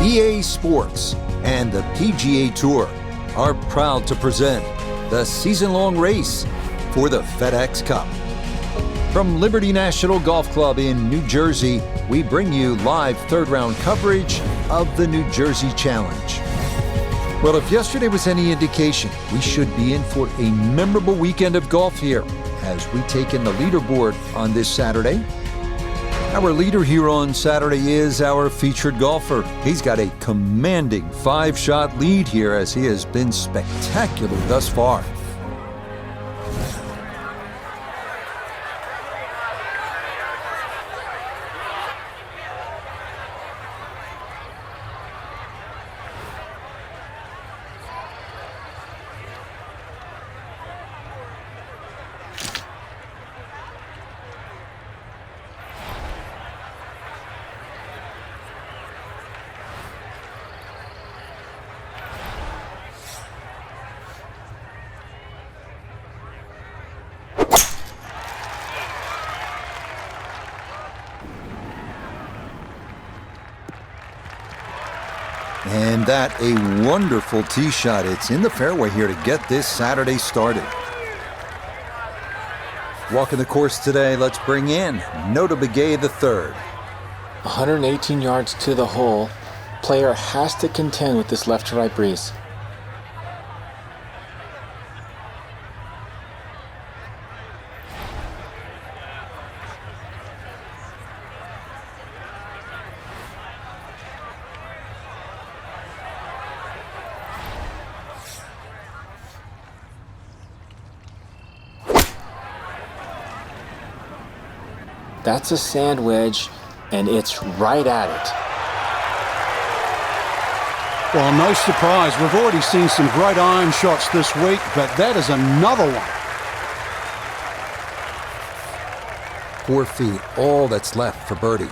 EA Sports and the PGA Tour are proud to present the season-long race for the FedEx Cup. From Liberty National Golf Club in New Jersey, we bring you live third-round coverage of the New Jersey Challenge. Well, if yesterday was any indication, we should be in for a memorable weekend of golf here as we take in the leaderboard on this Saturday. Our leader here on Saturday is our featured golfer. He's got a commanding 5-shot lead here as he has been spectacular thus far. And that a wonderful tee shot. It's in the fairway here to get this Saturday started. Walking the course today, let's bring in Nota Begay III. 118 yards to the hole. Player has to contend with this left to right breeze. That's a sand wedge, and it's right at it. Well, no surprise. We've already seen some great iron shots this week, but that is another one. 4 feet, all that's left for birdie.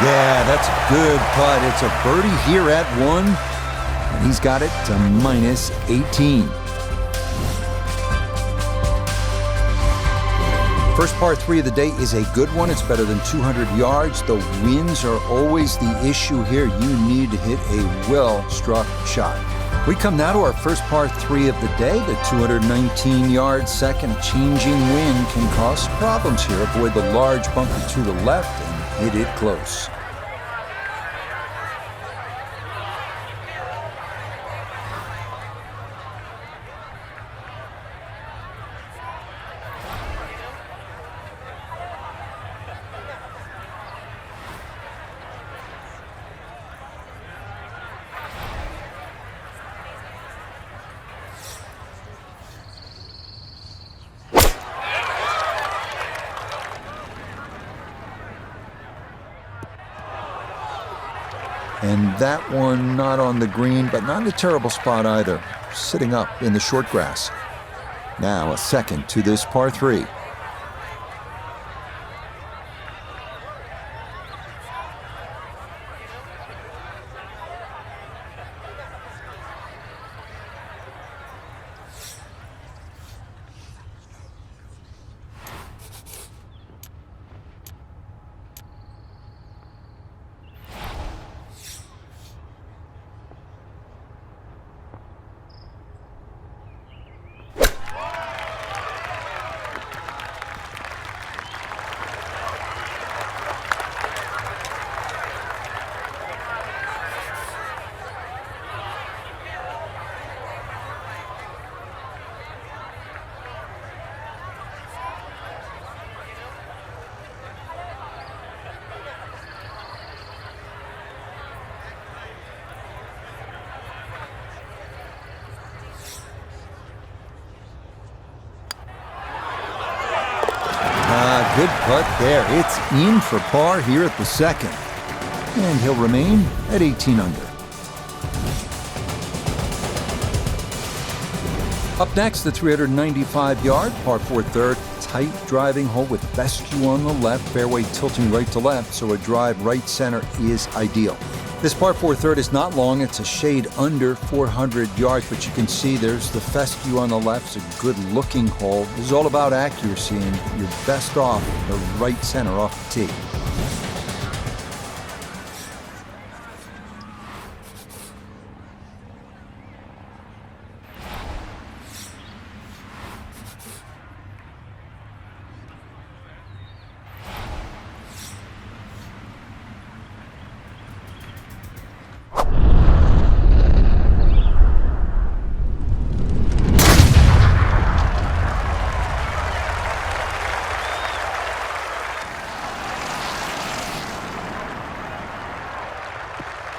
Yeah, that's a good putt. It's a birdie here at 1, and he's got it to -18. First par 3 of the day is a good one. It's better than 200 yards. The winds are always the issue here. You need to hit a well-struck shot. We come now to our first par 3 of the day. The 219-yard second changing wind can cause problems here. Avoid the large bunker to the left and hit it close. And that one not on the green, but not in a terrible spot either. Sitting up in the short grass. Now a second to this par 3. Good putt there. It's in for par here at the second. And he'll remain at 18 under. Up next, the 395-yard par 4 third. Tight driving hole with fescue on the left, fairway tilting right to left, so a drive right center is ideal. This par 4 third is not long. It's a shade under 400 yards, but you can see there's the fescue on the left. It's a good-looking hole. This is all about accuracy, and you're best off the right center off the tee.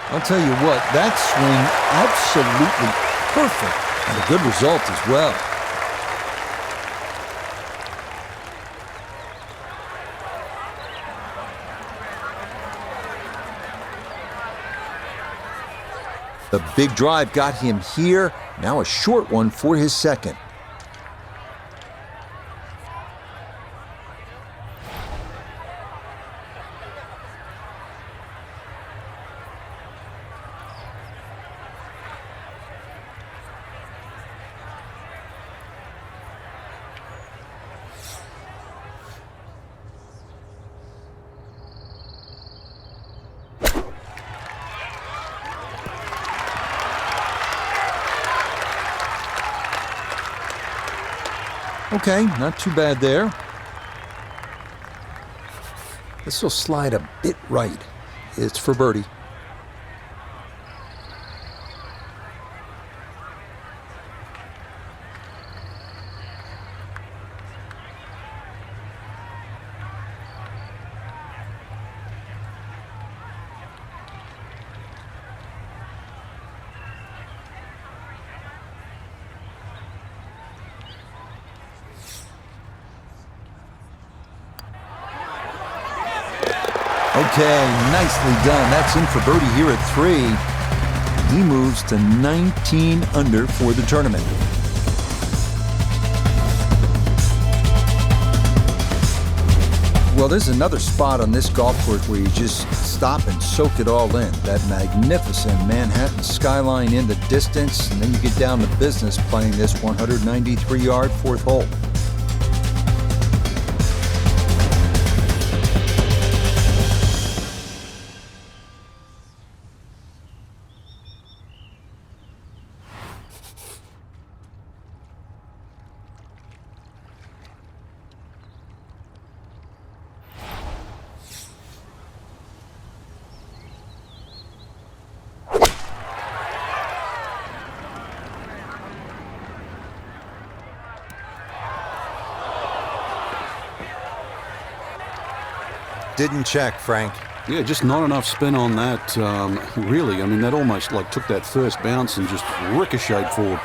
I'll tell you what, that swing, absolutely perfect, and a good result as well. The big drive got him here, now a short one for his second. Okay, not too bad there. This will slide a bit right. It's for birdie. Okay, nicely done. That's in for birdie here at 3. He moves to 19 under for the tournament. Well, there's another spot on this golf course where you just stop and soak it all in. That magnificent Manhattan skyline in the distance, and then you get down to business playing this 193-yard fourth hole. Didn't check, Frank. Yeah, just not enough spin on that, really. I mean, that almost like took that first bounce and just ricocheted forward.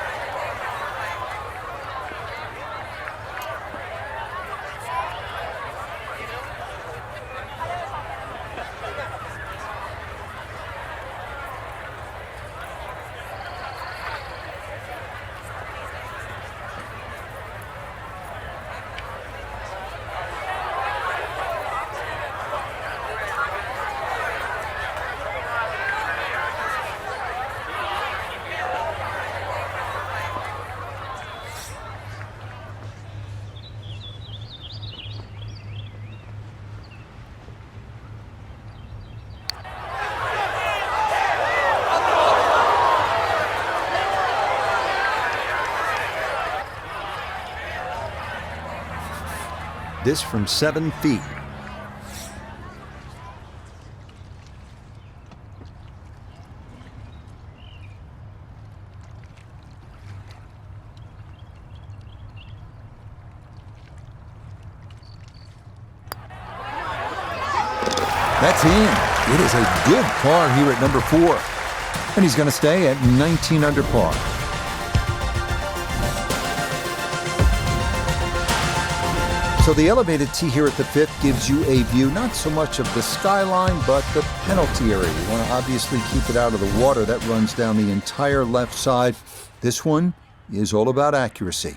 This from 7 feet. That's in. It is a good par here at number 4. And he's going to stay at 19 under par. So the elevated tee here at the 5th gives you a view not so much of the skyline, but the penalty area. You want to obviously keep it out of the water. That runs down the entire left side. This one is all about accuracy.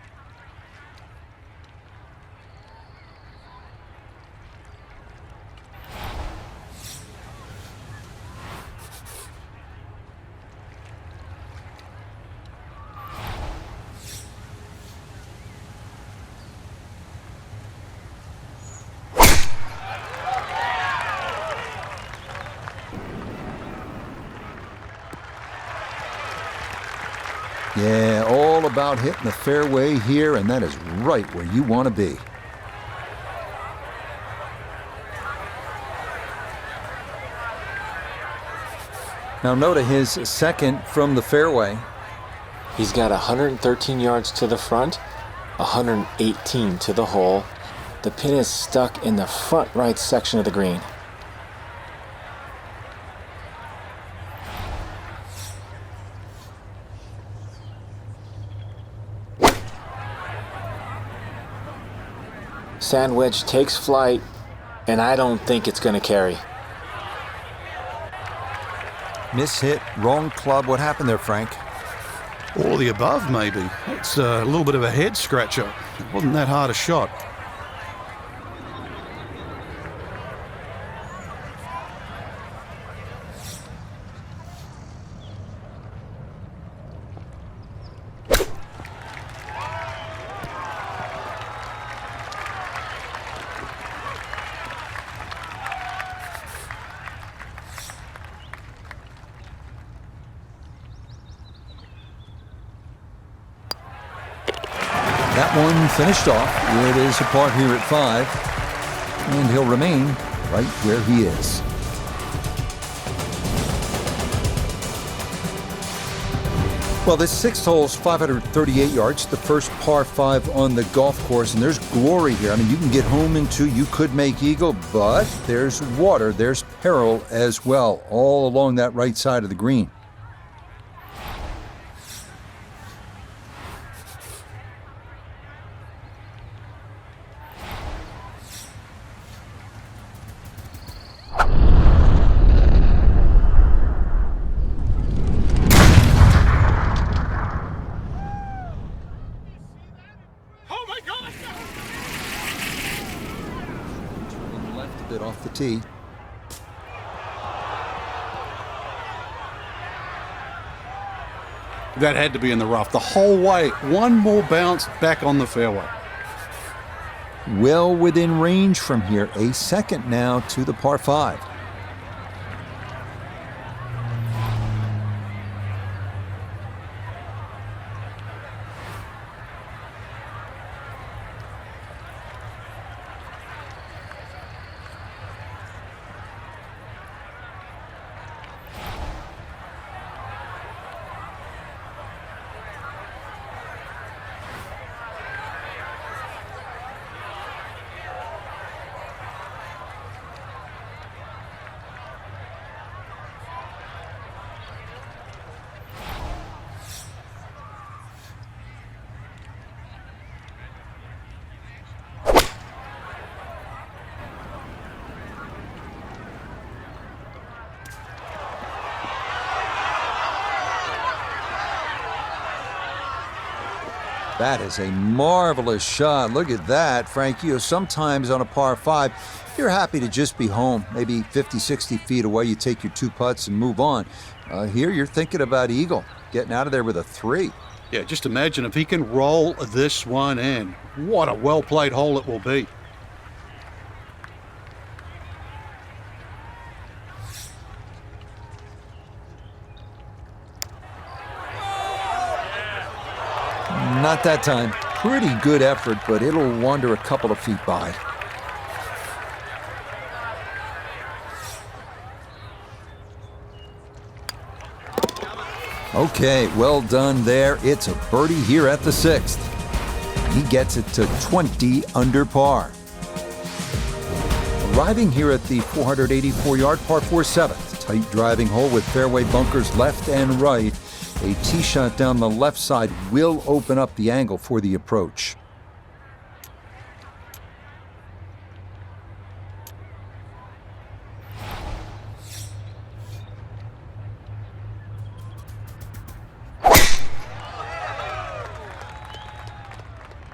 Yeah, all about hitting the fairway here, and that is right where you want to be. Now Nota, his second from the fairway. He's got 113 yards to the front, 118 to the hole. The pin is stuck in the front right section of the green. Sand wedge takes flight, and I don't think it's going to carry. Miss hit, wrong club. What happened there, Frank? All the above, maybe. It's a little bit of a head scratcher. It wasn't that hard a shot. That one finished off. It is a par here at 5, and he'll remain right where he is. Well, this 6th hole is 538 yards, the first par 5 on the golf course, and there's glory here. I mean, you can get home in 2, you could make eagle, but there's water, there's peril as well, all along that right side of the green. Bit off the tee. That had to be in the rough the whole way. One more bounce back on the fairway. Well within range from here. A second now to the par 5. That is a marvelous shot. Look at that, Frank. You know, sometimes on a par 5, you're happy to just be home. Maybe 50, 60 feet away, you take your 2 putts and move on. Here, you're thinking about eagle, getting out of there with a 3. Yeah, just imagine if he can roll this one in. What a well-played hole it will be. Not that time. Pretty good effort, but it'll wander a couple of feet by. Okay, well done there. It's a birdie here at the 6th. He gets it to 20 under par. Arriving here at the 484-yard par 4 7th. Tight driving hole with fairway bunkers left and right. A tee shot down the left side will open up the angle for the approach.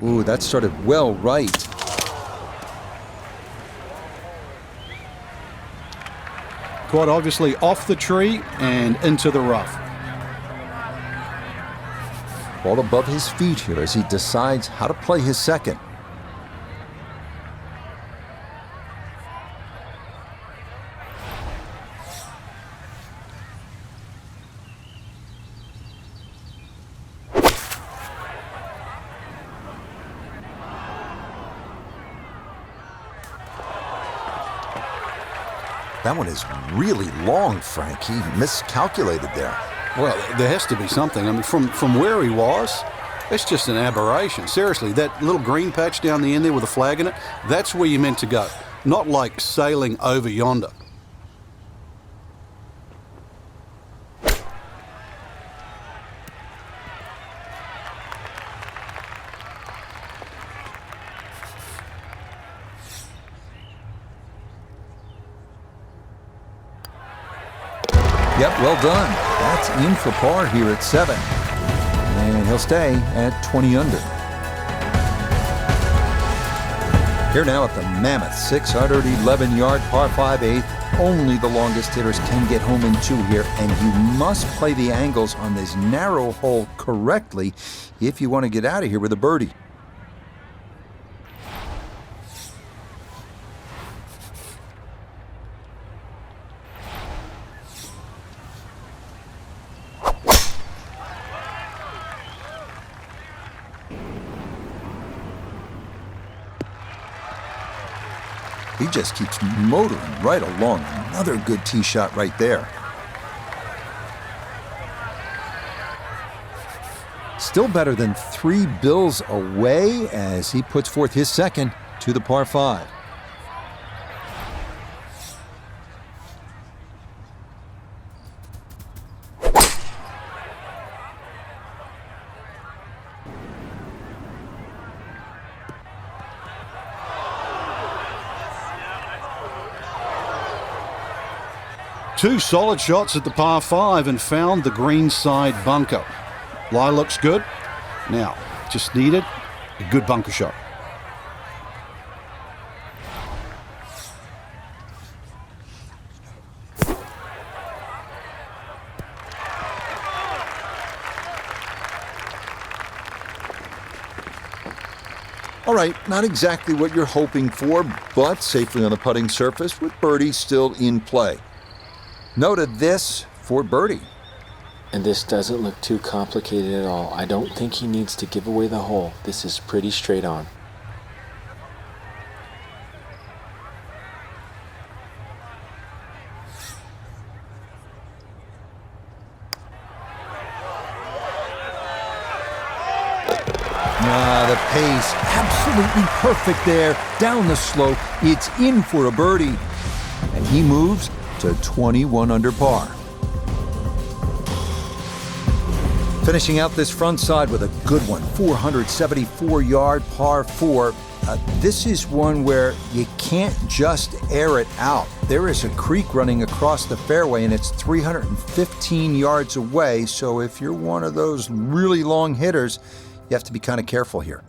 Ooh, that started well right. Quite obviously off the tree and into the rough. Ball above his feet here as he decides how to play his second. That one is really long, Frank. He miscalculated there. Well, there has to be something. I mean, from where he was, it's just an aberration. Seriously, that little green patch down the end there with a flag in it, that's where you're meant to go. Not like sailing over yonder. Yep, well done. That's in for par here at 7. And he'll stay at 20 under. Here now at the mammoth 611-yard par 5 8th. Only the longest hitters can get home in 2 here, and you must play the angles on this narrow hole correctly if you want to get out of here with a birdie. He just keeps motoring right along. Another good tee shot right there. Still better than 3 bills away as he puts forth his second to the par 5. Two solid shots at the par 5 and found the green side bunker. Lie looks good. Now, just needed a good bunker shot. All right, not exactly what you're hoping for, but safely on the putting surface with birdie still in play. Noted this for birdie. And this doesn't look too complicated at all. I don't think he needs to give away the hole. This is pretty straight on. The pace, absolutely perfect there. Down the slope, it's in for a birdie. And he moves to 21 under par. Finishing out this front side with a good one, 474-yard par 4. This is one where you can't just air it out. There is a creek running across the fairway, and it's 315 yards away. So if you're one of those really long hitters, you have to be kind of careful here.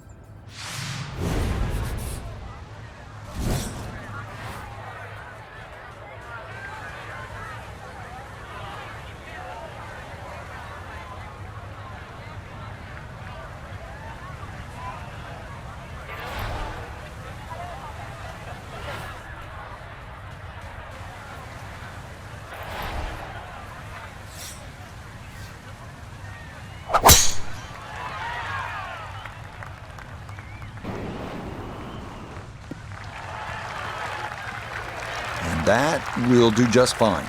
That will do just fine.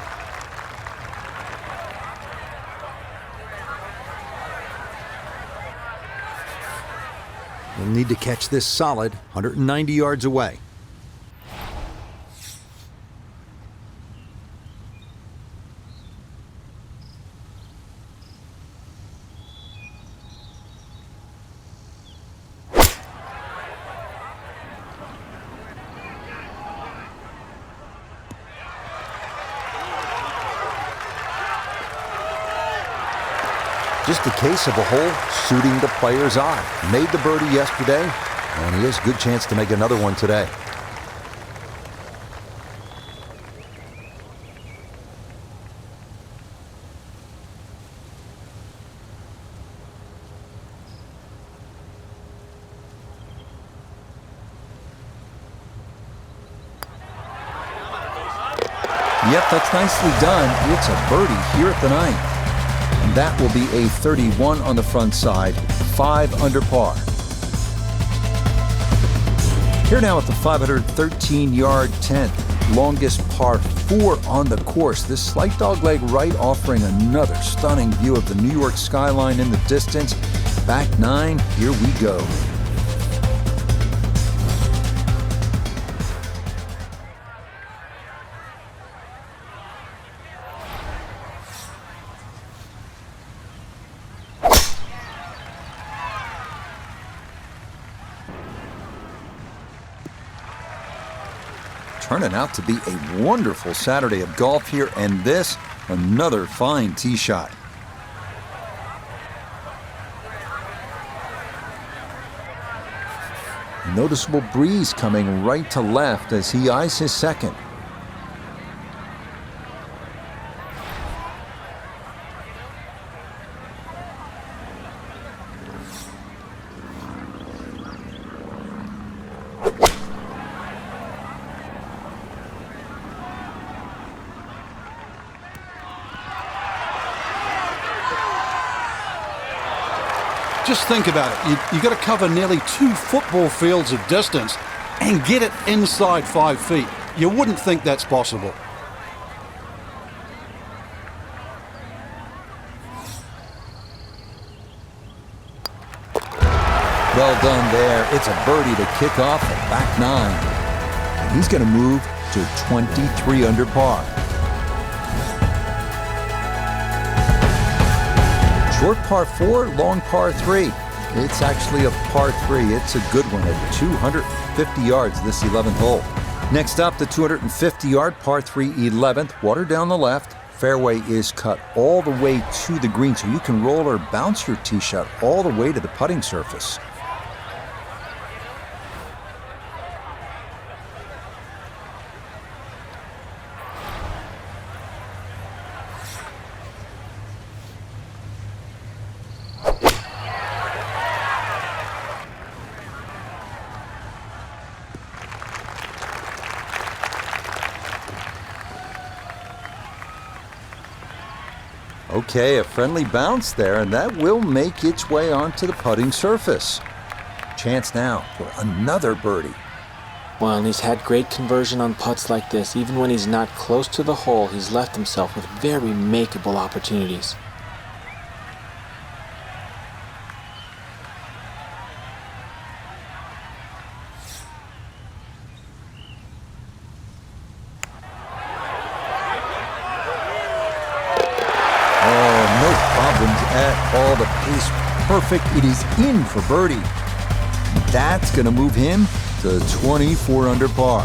You'll need to catch this solid 190 yards away. Just a case of a hole suiting the player's eye. Made the birdie yesterday, and he has a good chance to make another one today. Yep, that's nicely done. It's a birdie here at the ninth. And that will be a 31 on the front side, 5 under par. Here now at the 513-yard 10th, longest par 4 on the course. This slight dogleg right offering another stunning view of the New York skyline in the distance. Back 9, here we go. Turning out to be a wonderful Saturday of golf here, and this, another fine tee shot. Noticeable breeze coming right to left as he eyes his second. Just think about it. You've got to cover nearly 2 football fields of distance and get it inside 5 feet. You wouldn't think that's possible. Well done there. It's a birdie to kick off the back 9. And he's going to move to 23 under par. Short par 4, long par 3. It's actually a par 3. It's a good one at 250 yards this 11th hole. Next up, the 250-yard par 3 11th. Water down the left. Fairway is cut all the way to the green, so you can roll or bounce your tee shot all the way to the putting surface. Okay, a friendly bounce there, and that will make its way onto the putting surface. Chance now for another birdie. Well, and he's had great conversion on putts like this. Even when he's not close to the hole, he's left himself with very makeable opportunities. At all, the pace perfect. It is in for birdie. That's going to move him to 24 under par.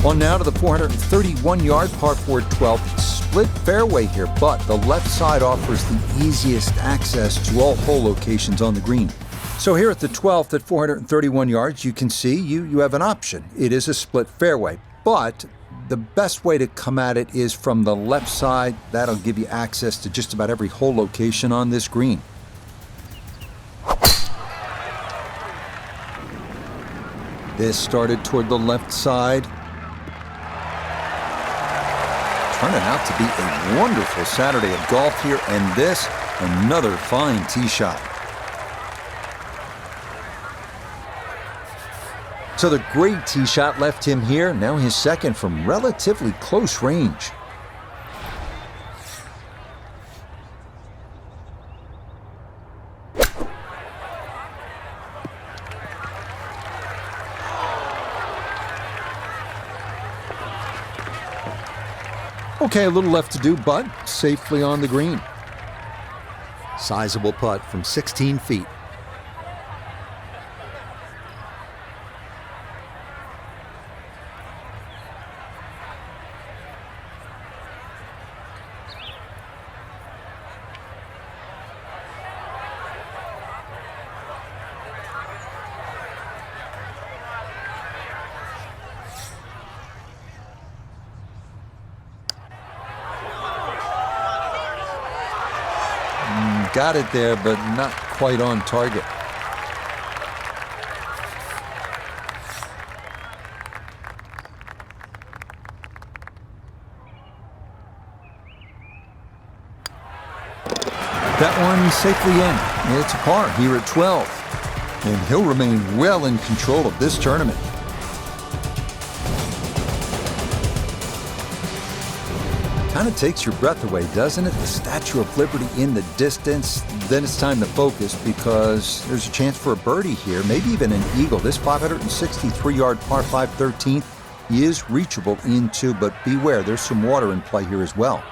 On now to the 431-yard par 4 12th. Split fairway here, but the left side offers the easiest access to all hole locations on the green. So here at the 12th at 431 yards, you can see you have an option. It is a split fairway, but the best way to come at it is from the left side. That'll give you access to just about every hole location on this green. This started toward the left side. Turning out to be a wonderful Saturday of golf here, and this, another fine tee shot. So the great tee shot left him here, now his second from relatively close range. Okay, a little left to do, but safely on the green. Sizable putt from 16 feet. got it there, but not quite on target. That one safely in. It's a par here at 12. And he'll remain well in control of this tournament. Kind of takes your breath away, doesn't it? The Statue of Liberty in the distance. Then it's time to focus because there's a chance for a birdie here, maybe even an eagle. This 563-yard par 5 13th is reachable in two, but beware, there's some water in play here as well.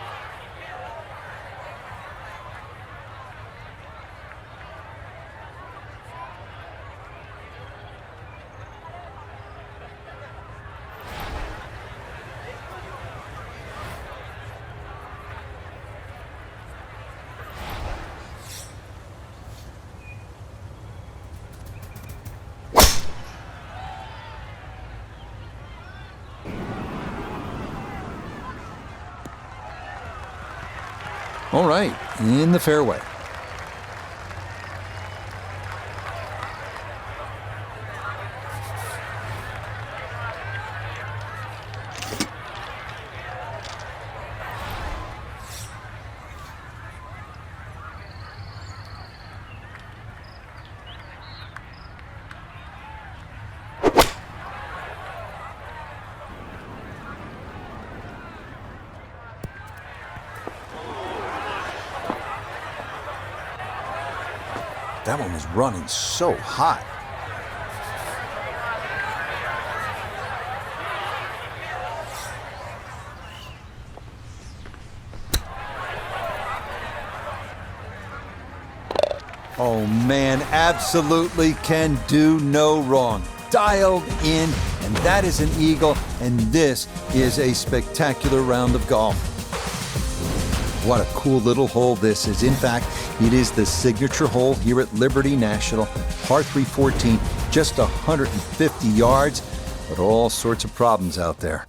All right, in the fairway. That one was running so hot. Oh man, absolutely can do no wrong. Dialed in, and that is an eagle, and this is a spectacular round of golf. What a cool little hole this is. In fact, it is the signature hole here at Liberty National, par 3 14, just 150 yards, but all sorts of problems out there.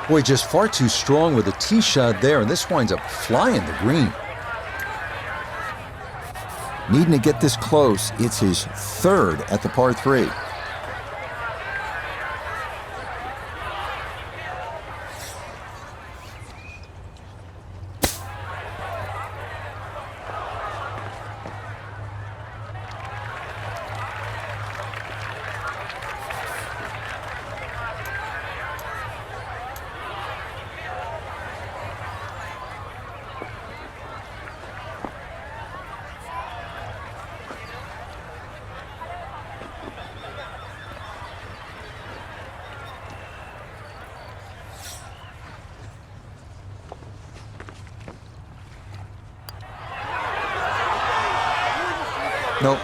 Boy, just far too strong with a tee shot there, and this winds up flying the green. Needing to get this close. It's his third at the par 3. Nope.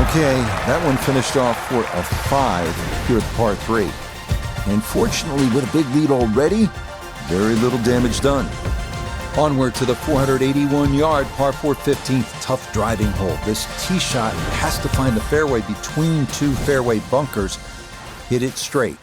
Okay, that one finished off for a 5 here at par 3. And fortunately, with a big lead already, very little damage done. Onward to the 481-yard par 4 15th tough driving hole. This tee shot has to find the fairway between two fairway bunkers. Hit it straight.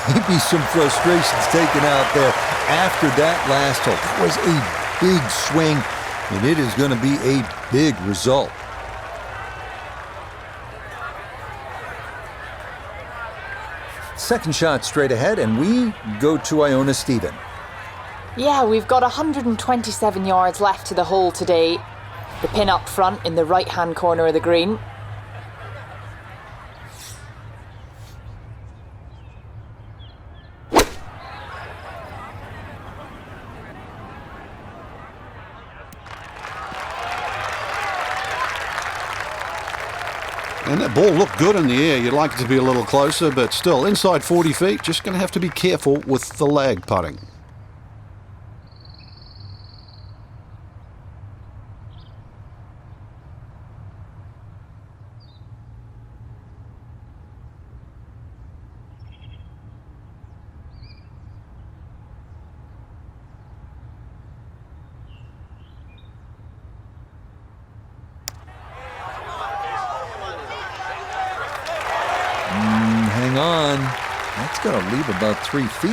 Maybe some frustrations taken out there after that last hole. That was a big swing, And it is going to be a big result. Second shot straight ahead, and we go to Iona Stephen. Yeah, we've got 127 yards left to the hole today. The pin up front in the right-hand corner of the green. And that ball looked good in the air. You'd like it to be a little closer, but still, inside 40 feet, just going to have to be careful with the lag putting. Hang on. That's going to leave about 3 feet.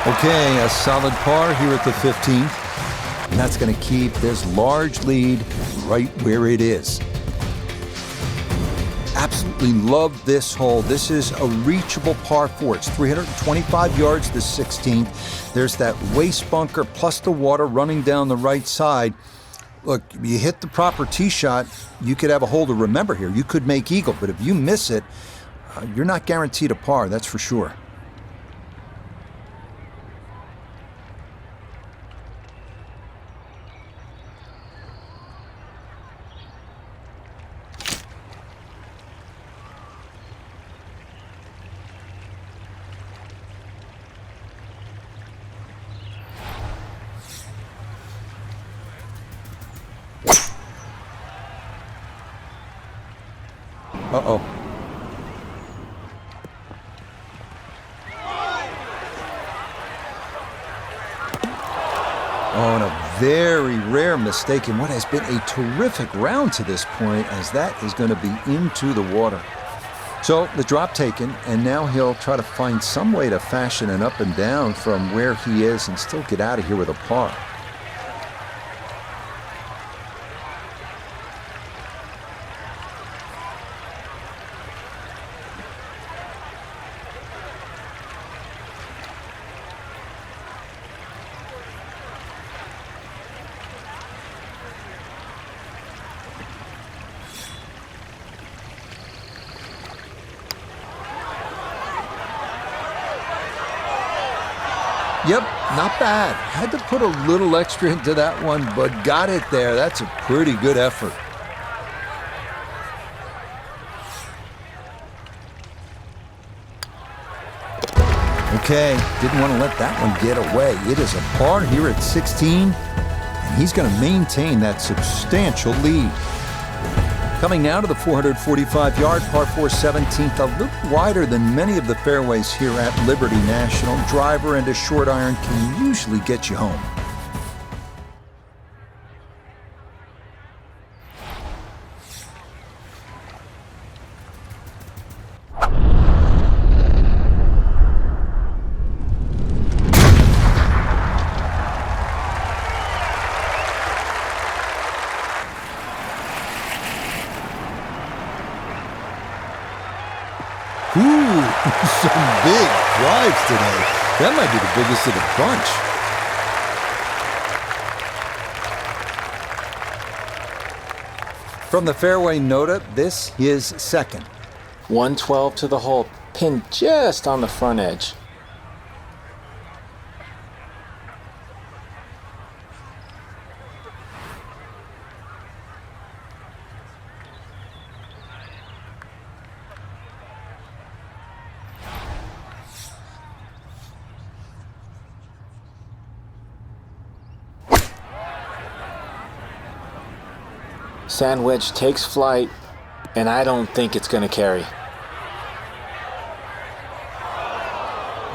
Okay, a solid par here at the 15th. And that's going to keep this large lead right where it is. Absolutely love this hole. This is a reachable par 4. It's 325 yards to 16th. There's that waste bunker plus the water running down the right side. Look, you hit the proper tee shot, you could have a hole to remember here. You could make eagle, but if you miss it, you're not guaranteed a par, that's for sure. Uh-oh. Oh, and a very rare mistake in what has been a terrific round to this point, as that is going to be into the water. So the drop taken, and now he'll try to find some way to fashion an up and down from where he is and still get out of here with a par. Yep, not bad. Had to put a little extra into that one, but got it there. That's a pretty good effort. Okay, didn't want to let that one get away. It is a par here at 16, and he's going to maintain that substantial lead. Coming now to the 445-yard par 4 17th, a little wider than many of the fairways here at Liberty National. Driver and a short iron can usually get you home. Ooh, some big drives today. That might be the biggest of the bunch. From the fairway nota, this is second. 112 to the hole, pinned just on the front edge. Sand wedge takes flight, and I don't think it's going to carry.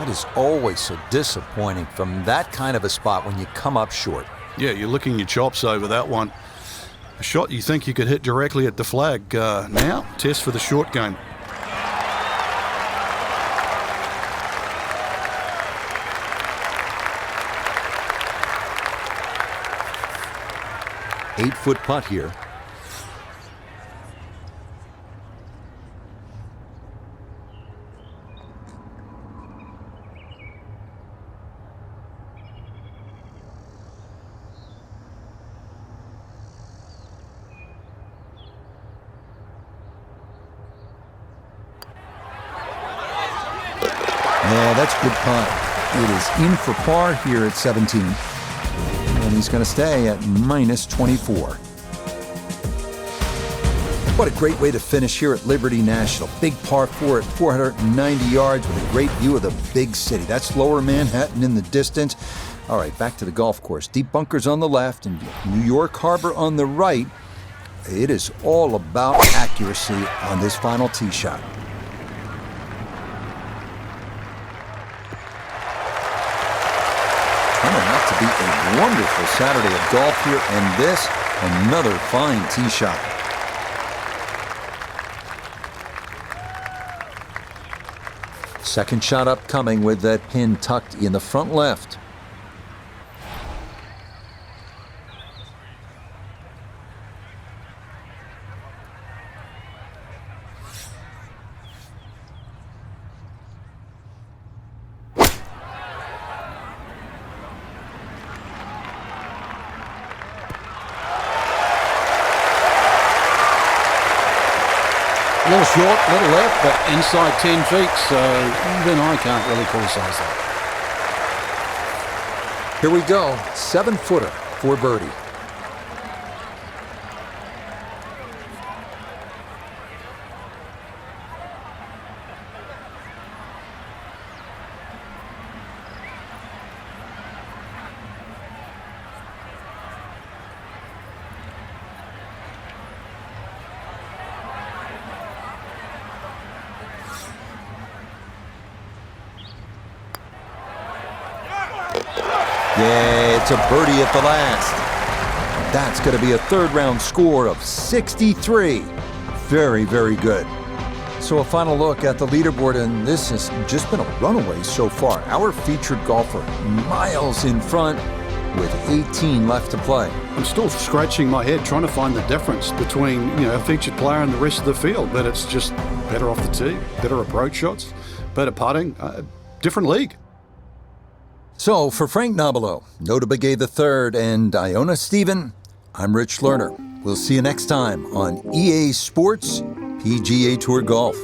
That is always so disappointing from that kind of a spot when you come up short. Yeah, you're licking your chops over that one. A shot you think you could hit directly at the flag. Now, test for the short game. Eight-foot putt here. Yeah, that's a good putt. It is in for par here at 17. And he's going to stay at minus 24. What a great way to finish here at Liberty National. Big par 4 at 490 yards with a great view of the big city. That's lower Manhattan in the distance. All right, back to the golf course. Deep bunkers on the left and New York Harbor on the right. It is all about accuracy on this final tee shot. Turning out to be a wonderful Saturday of golf here, and this, another fine tee shot. Second shot upcoming with that pin tucked in the front left. A little short, little left, but inside 10 feet, so even I can't really criticise that. Here we go, 7-footer for birdie. Yeah, it's a birdie at the last. That's going to be a third-round score of 63. Very, very good. So a final look at the leaderboard, and this has just been a runaway so far. Our featured golfer miles in front with 18 left to play. I'm still scratching my head trying to find the difference between, a featured player and the rest of the field, but it's just better off the tee, better approach shots, better putting, different league. So, for Frank Nobilo, Nota Begay III, and Iona Stephen, I'm Rich Lerner. We'll see you next time on EA Sports PGA Tour Golf.